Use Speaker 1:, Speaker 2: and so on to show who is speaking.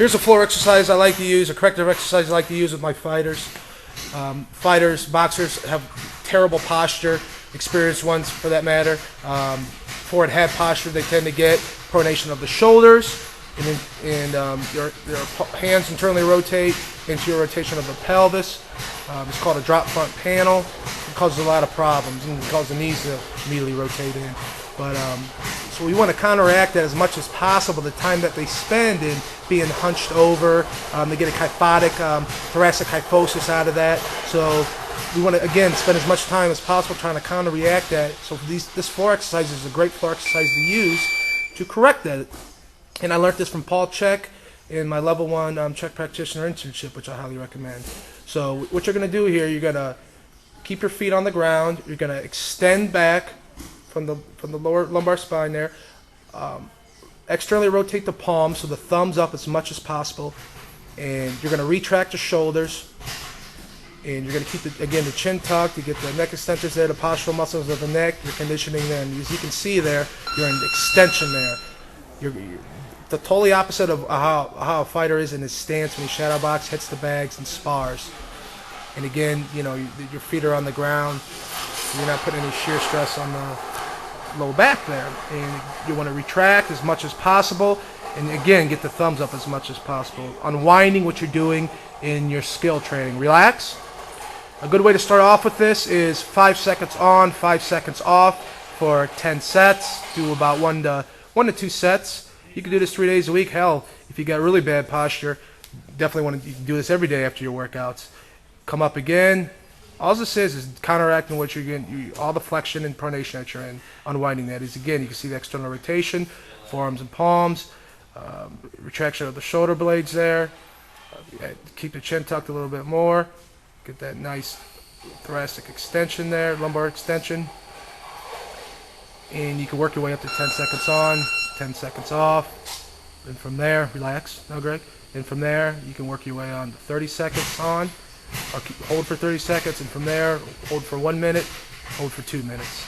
Speaker 1: Here's a floor exercise I like to use, a corrective exercise I like to use with my fighters. Boxers have terrible posture, experienced ones for that matter. Forward head posture they tend to get, pronation of the shoulders, and your hands internally rotate into your rotation of the pelvis. It's called a drop front panel. It causes a lot of problems and causes the knees to immediately rotate in. But so we want to counteract that as much as possible. The time that they spend in being hunched over, they get a kyphotic, thoracic kyphosis out of that. So we want to again spend as much time as possible trying to counter-react that. So this floor exercise is a great floor exercise to use to correct that. And I learned this from Paul Chek in my level 1 Chek practitioner internship, which I highly recommend. So what you're going to do here, you're going to keep your feet on the ground. You're going to extend back from the lower lumbar spine there. Externally rotate the palms so the thumbs up as much as possible. And you're going to retract the shoulders. And you're going to keep, the chin tucked. You get the neck extensions there, the postural muscles of the neck. You're conditioning them. As you can see there, you're in extension there. You're the totally opposite of how a fighter is in his stance when he shadow box, hits the bags, and spars. And again, your feet are on the ground. You're not putting any shear stress on the low back there. And you want to retract as much as possible. And again, get the thumbs up as much as possible. Unwinding what you're doing in your skill training. Relax. A good way to start off with this is 5 seconds on, 5 seconds off for 10 sets. Do about 1 to 2 sets. You can do this 3 days a week. Hell, if you got really bad posture, definitely you can do this every day after your workouts. Come up again. All this is counteracting what you're getting, all the flexion and pronation that you're in. Unwinding that is, again, you can see the external rotation, forearms and palms, retraction of the shoulder blades there. Keep the chin tucked a little bit more. Get that nice thoracic extension there, lumbar extension. And you can work your way up to 10 seconds on, 10 seconds off. And from there, relax. No, Greg. And from there, you can work your way on to 30 seconds on, or hold for 30 seconds, and from there, hold for 1 minute, hold for 2 minutes.